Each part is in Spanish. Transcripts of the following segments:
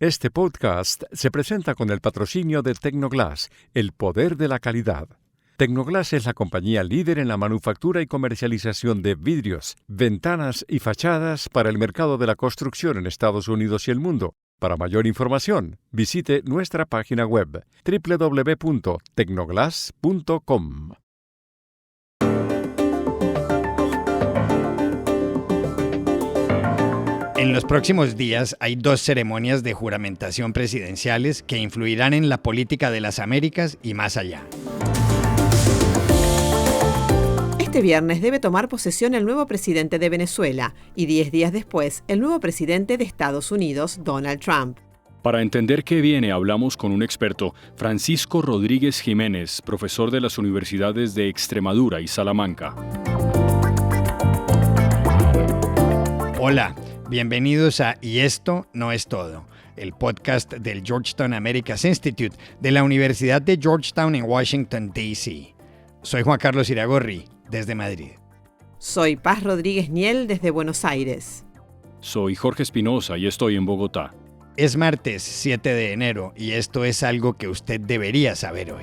Este podcast se presenta con el patrocinio de Tecnoglass, el poder de la calidad. Tecnoglass es la compañía líder en la manufactura y comercialización de vidrios, ventanas y fachadas para el mercado de la construcción en Estados Unidos y el mundo. Para mayor información, visite nuestra página web www.tecnoglass.com. En los próximos días hay 2 ceremonias de juramentación presidenciales que influirán en la política de las Américas y más allá. Este viernes debe tomar posesión el nuevo presidente de Venezuela y 10 días después el nuevo presidente de Estados Unidos, Donald Trump. Para entender qué viene, hablamos con un experto, Francisco Rodríguez Jiménez, profesor de las universidades de Extremadura y Salamanca. Hola, bienvenidos a Y esto no es todo, el podcast del Georgetown Americas Institute de la Universidad de Georgetown en Washington, D.C. Soy Juan Carlos Iragorri, desde Madrid. Soy Paz Rodríguez Niel, desde Buenos Aires. Soy Jorge Espinosa y estoy en Bogotá. Es martes 7 de enero y esto es algo que usted debería saber hoy.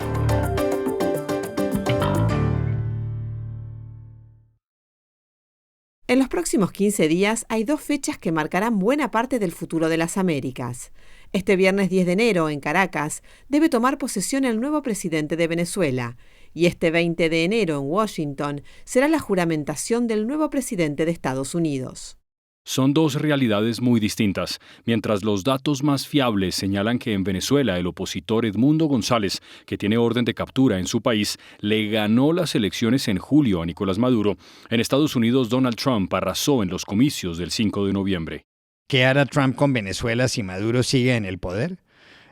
En los próximos 15 días hay 2 fechas que marcarán buena parte del futuro de las Américas. Este viernes 10 de enero, en Caracas, debe tomar posesión el nuevo presidente de Venezuela. Y este 20 de enero, en Washington, será la juramentación del nuevo presidente de Estados Unidos. Son 2 realidades muy distintas. Mientras los datos más fiables señalan que en Venezuela el opositor Edmundo González, que tiene orden de captura en su país, le ganó las elecciones en julio a Nicolás Maduro, en Estados Unidos Donald Trump arrasó en los comicios del 5 de noviembre. ¿Qué hará Trump con Venezuela si Maduro sigue en el poder?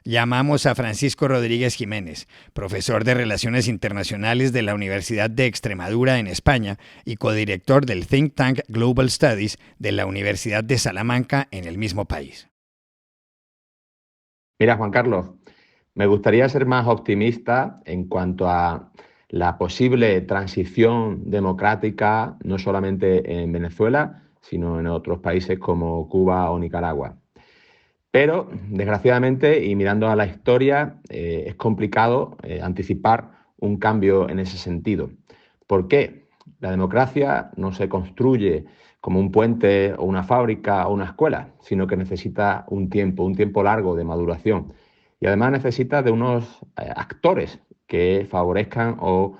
Llamamos a Francisco Rodríguez Jiménez, profesor de Relaciones Internacionales de la Universidad de Extremadura en España y codirector del think tank Global Studies de la Universidad de Salamanca en el mismo país. Mira, Juan Carlos, me gustaría ser más optimista en cuanto a la posible transición democrática, no solamente en Venezuela, sino en otros países como Cuba o Nicaragua. Pero, desgraciadamente, y mirando a la historia, es complicado anticipar un cambio en ese sentido. ¿Por qué? La democracia no se construye como un puente o una fábrica o una escuela, sino que necesita un tiempo largo de maduración. Y además necesita de unos actores que favorezcan o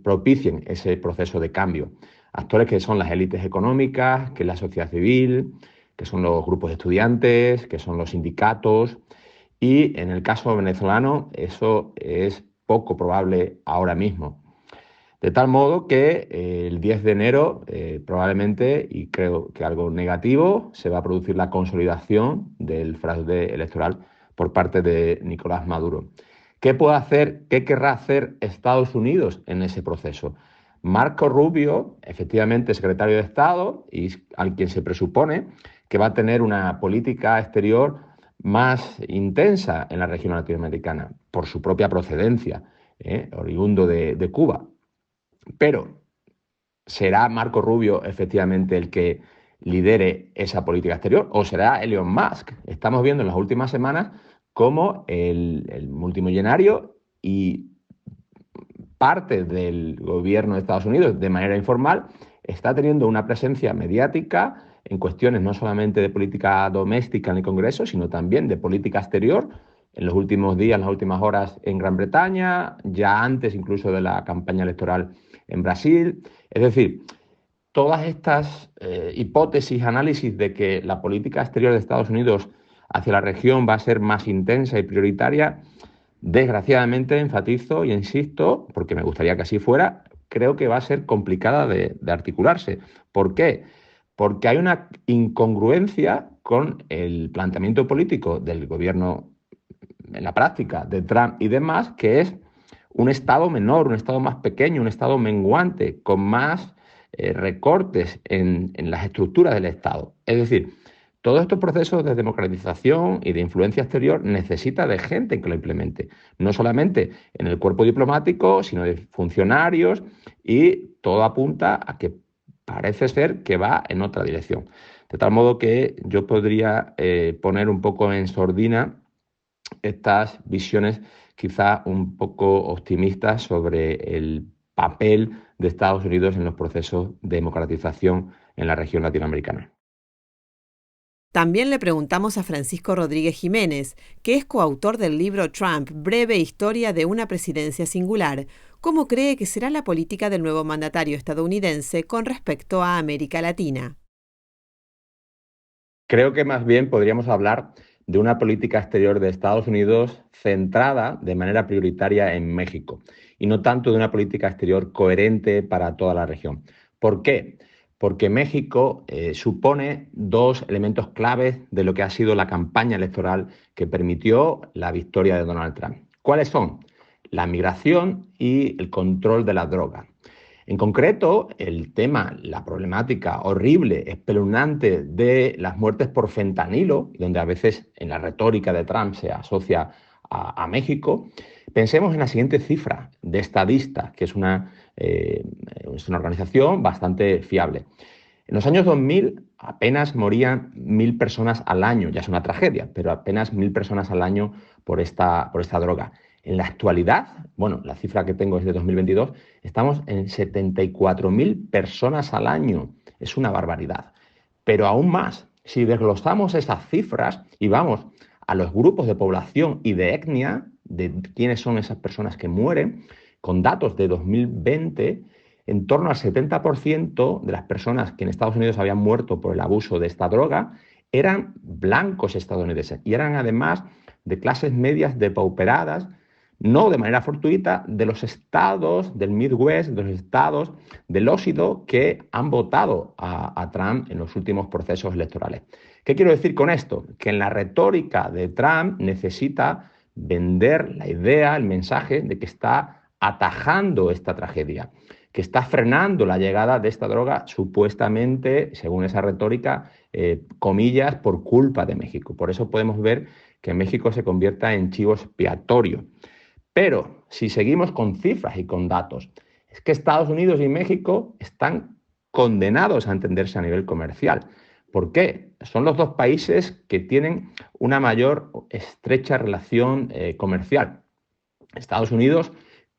propicien ese proceso de cambio. Actores que son las élites económicas, que es la sociedad civil, que son los grupos de estudiantes, que son los sindicatos, y en el caso venezolano eso es poco probable ahora mismo. De tal modo que el 10 de enero probablemente, y creo que algo negativo, se va a producir la consolidación del fraude electoral por parte de Nicolás Maduro. ¿Qué puede hacer, qué querrá hacer Estados Unidos en ese proceso? Marco Rubio, efectivamente secretario de Estado, y al quien se presupone que va a tener una política exterior más intensa en la región latinoamericana, por su propia procedencia, oriundo de Cuba. Pero, ¿será Marco Rubio efectivamente el que lidere esa política exterior o será Elon Musk? Estamos viendo en las últimas semanas cómo el multimillonario y parte del gobierno de Estados Unidos, de manera informal, está teniendo una presencia mediática en cuestiones no solamente de política doméstica en el Congreso, sino también de política exterior, en los últimos días, en las últimas horas en Gran Bretaña, ya antes incluso de la campaña electoral en Brasil. Es decir, todas estas hipótesis, análisis de que la política exterior de Estados Unidos hacia la región va a ser más intensa y prioritaria, desgraciadamente, enfatizo y insisto, porque me gustaría que así fuera, creo que va a ser complicada de articularse. ¿Por qué? Porque hay una incongruencia con el planteamiento político del gobierno en la práctica de Trump y demás, que es un Estado menor, un Estado más pequeño, un Estado menguante, con más recortes en las estructuras del Estado. Es decir, todos estos procesos de democratización y de influencia exterior necesita de gente que lo implemente, no solamente en el cuerpo diplomático, sino de funcionarios, y todo apunta a que parece ser que va en otra dirección. De tal modo que yo podría poner un poco en sordina estas visiones quizá un poco optimistas sobre el papel de Estados Unidos en los procesos de democratización en la región latinoamericana. También le preguntamos a Francisco Rodríguez Jiménez, que es coautor del libro Trump, breve historia de una presidencia singular, cómo cree que será la política del nuevo mandatario estadounidense con respecto a América Latina. Creo que más bien podríamos hablar de una política exterior de Estados Unidos centrada de manera prioritaria en México y no tanto de una política exterior coherente para toda la región. ¿Por qué? Porque México supone dos elementos claves de lo que ha sido la campaña electoral que permitió la victoria de Donald Trump. ¿Cuáles son? La migración y el control de la droga. En concreto, el tema, la problemática horrible, espeluznante de las muertes por fentanilo, donde a veces en la retórica de Trump se asocia a México. Pensemos en la siguiente cifra de Estadista, que es una organización bastante fiable. En los años 2000 apenas morían 1.000 personas al año, ya es una tragedia, pero apenas 1.000 personas al año por esta droga. En la actualidad, bueno, la cifra que tengo es de 2022, estamos en 74.000 personas al año. Es una barbaridad. Pero aún más, si desglosamos esas cifras y vamos a los grupos de población y de etnia, de quiénes son esas personas que mueren, con datos de 2020, en torno al 70% de las personas que en Estados Unidos habían muerto por el abuso de esta droga eran blancos estadounidenses y eran además de clases medias depauperadas, no de manera fortuita, de los estados del Midwest, de los estados del óxido que han votado a Trump en los últimos procesos electorales. ¿Qué quiero decir con esto? Que en la retórica de Trump necesita vender la idea, el mensaje de que está atajando esta tragedia, que está frenando la llegada de esta droga supuestamente, según esa retórica, comillas, por culpa de México. Por eso podemos ver que México se convierta en chivo expiatorio. Pero si seguimos con cifras y con datos, es que Estados Unidos y México están condenados a entenderse a nivel comercial. ¿Por qué? Son los dos países que tienen una mayor estrecha relación comercial. Estados Unidos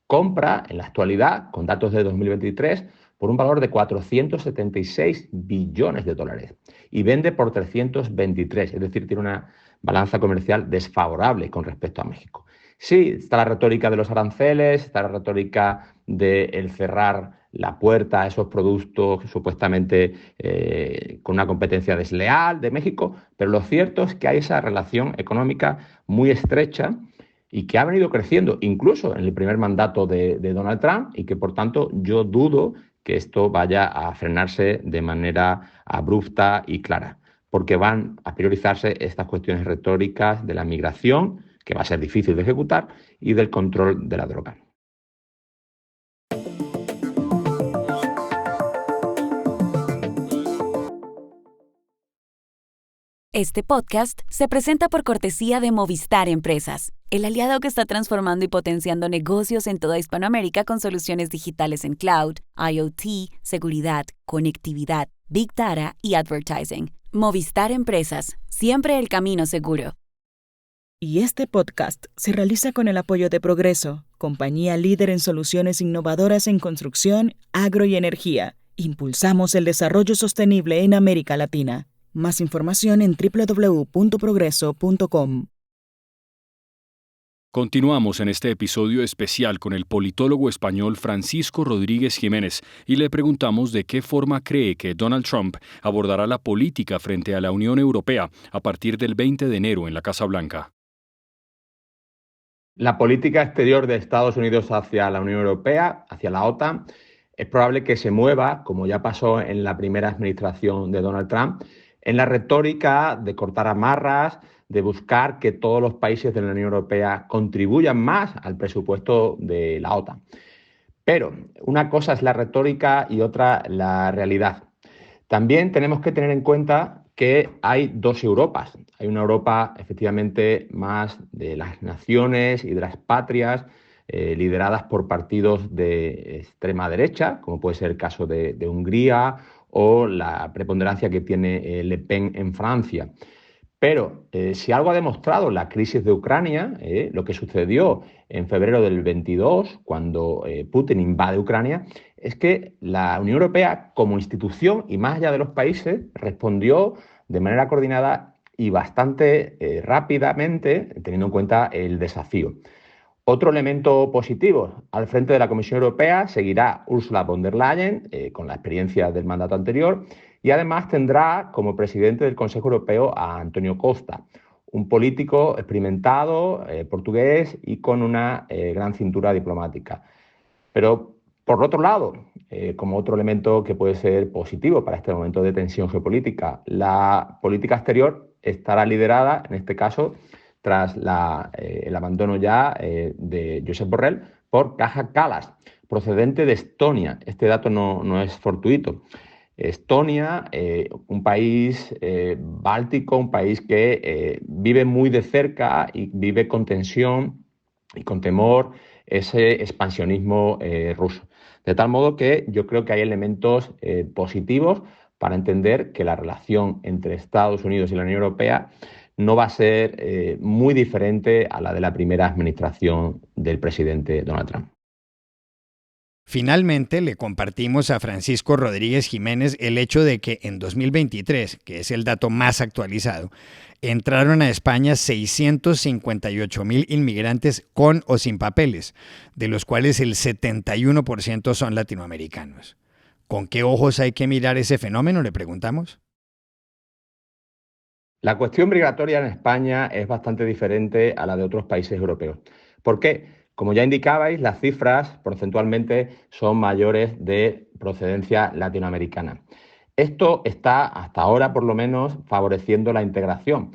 compra en la actualidad, con datos de 2023, por un valor de 476 billones de dólares y vende por 323, es decir, tiene una balanza comercial desfavorable con respecto a México. Sí, está la retórica de los aranceles, está la retórica de el cerrar la puerta a esos productos supuestamente con una competencia desleal de México, pero lo cierto es que hay esa relación económica muy estrecha y que ha venido creciendo incluso en el primer mandato de Donald Trump y que, por tanto, yo dudo que esto vaya a frenarse de manera abrupta y clara, porque van a priorizarse estas cuestiones retóricas de la migración, que va a ser difícil de ejecutar, y del control de la droga. Este podcast se presenta por cortesía de Movistar Empresas, el aliado que está transformando y potenciando negocios en toda Hispanoamérica con soluciones digitales en cloud, IoT, seguridad, conectividad, Big Data y advertising. Movistar Empresas, siempre el camino seguro. Y este podcast se realiza con el apoyo de Progreso, compañía líder en soluciones innovadoras en construcción, agro y energía. Impulsamos el desarrollo sostenible en América Latina. Más información en www.progreso.com. Continuamos en este episodio especial con el politólogo español Francisco Rodríguez Jiménez y le preguntamos de qué forma cree que Donald Trump abordará la política frente a la Unión Europea a partir del 20 de enero en la Casa Blanca. La política exterior de Estados Unidos hacia la Unión Europea, hacia la OTAN, es probable que se mueva, como ya pasó en la primera administración de Donald Trump, en la retórica de cortar amarras, de buscar que todos los países de la Unión Europea contribuyan más al presupuesto de la OTAN. Pero una cosa es la retórica y otra la realidad. También tenemos que tener en cuenta que hay dos Europas. Hay una Europa efectivamente más de las naciones y de las patrias, lideradas por partidos de extrema derecha, como puede ser el caso de Hungría o la preponderancia que tiene Le Pen en Francia. Pero si algo ha demostrado la crisis de Ucrania, lo que sucedió en febrero del 22, cuando Putin invade Ucrania, es que la Unión Europea como institución y más allá de los países respondió de manera coordinada y bastante rápidamente, teniendo en cuenta el desafío. Otro elemento positivo, al frente de la Comisión Europea seguirá Ursula von der Leyen, con la experiencia del mandato anterior, y además tendrá como presidente del Consejo Europeo a Antonio Costa, un político experimentado, portugués y con una gran cintura diplomática. Pero, por otro lado, como otro elemento que puede ser positivo para este momento de tensión geopolítica, la política exterior estará liderada, en este caso, tras el abandono ya de Josep Borrell, por Kaja Kallas, procedente de Estonia. Este dato no es fortuito. Estonia, un país báltico, un país que vive muy de cerca y vive con tensión y con temor ese expansionismo ruso. De tal modo que yo creo que hay elementos positivos para entender que la relación entre Estados Unidos y la Unión Europea no va a ser muy diferente a la de la primera administración del presidente Donald Trump. Finalmente, le compartimos a Francisco Rodríguez Jiménez el hecho de que en 2023, que es el dato más actualizado, entraron a España 658,000 inmigrantes con o sin papeles, de los cuales el 71% son latinoamericanos. ¿Con qué ojos hay que mirar ese fenómeno?, le preguntamos. La cuestión migratoria en España es bastante diferente a la de otros países europeos. ¿Por qué? Como ya indicabais, las cifras porcentualmente son mayores de procedencia latinoamericana. Esto está, hasta ahora por lo menos, favoreciendo la integración,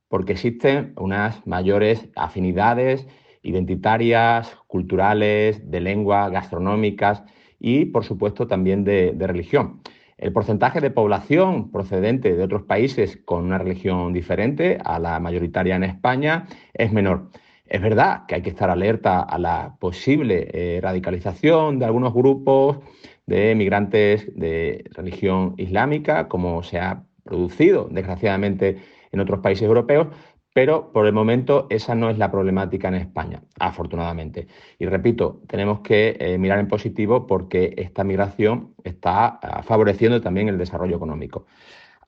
porque existen unas mayores afinidades identitarias, culturales, de lengua, gastronómicas y, por supuesto, también de religión. El porcentaje de población procedente de otros países con una religión diferente a la mayoritaria en España es menor. Es verdad que hay que estar alerta a la posible radicalización de algunos grupos de migrantes de religión islámica, como se ha producido, desgraciadamente, en otros países europeos, pero por el momento esa no es la problemática en España, afortunadamente. Y repito, tenemos que mirar en positivo porque esta migración está favoreciendo también el desarrollo económico.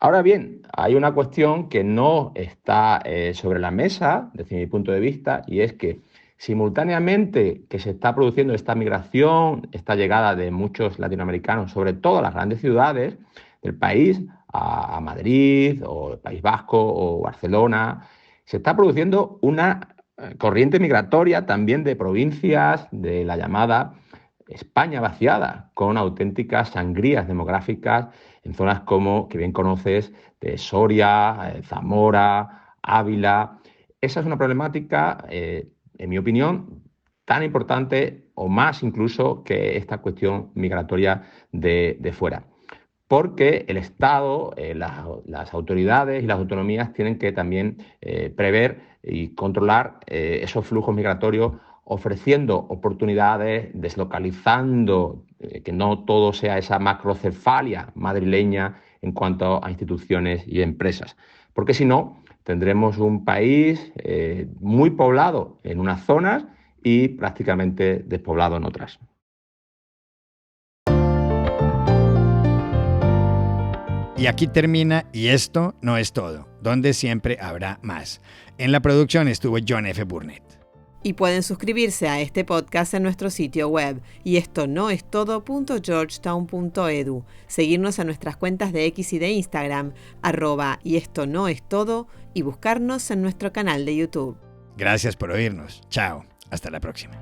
Ahora bien, hay una cuestión que no está sobre la mesa, desde mi punto de vista, y es que simultáneamente que se está produciendo esta migración, esta llegada de muchos latinoamericanos, sobre todo a las grandes ciudades del país, a Madrid, o el País Vasco, o Barcelona, se está produciendo una corriente migratoria también de provincias de la llamada España vaciada, con auténticas sangrías demográficas en zonas como, que bien conoces, de Soria, Zamora, Ávila. Esa es una problemática, en mi opinión, tan importante o más incluso que esta cuestión migratoria de fuera. Porque el Estado, las autoridades y las autonomías tienen que también prever y controlar esos flujos migratorios, ofreciendo oportunidades, deslocalizando, que no todo sea esa macrocefalia madrileña en cuanto a instituciones y empresas. Porque si no, tendremos un país muy poblado en unas zonas y prácticamente despoblado en otras. Y aquí termina Y esto no es todo, donde siempre habrá más. En la producción estuvo John F. Burnett. Y pueden suscribirse a este podcast en nuestro sitio web y esto no es todo.georgetown.edu, seguirnos a nuestras cuentas de X y de Instagram, @y esto no es todo, y buscarnos en nuestro canal de YouTube. Gracias por oírnos. Chao. Hasta la próxima.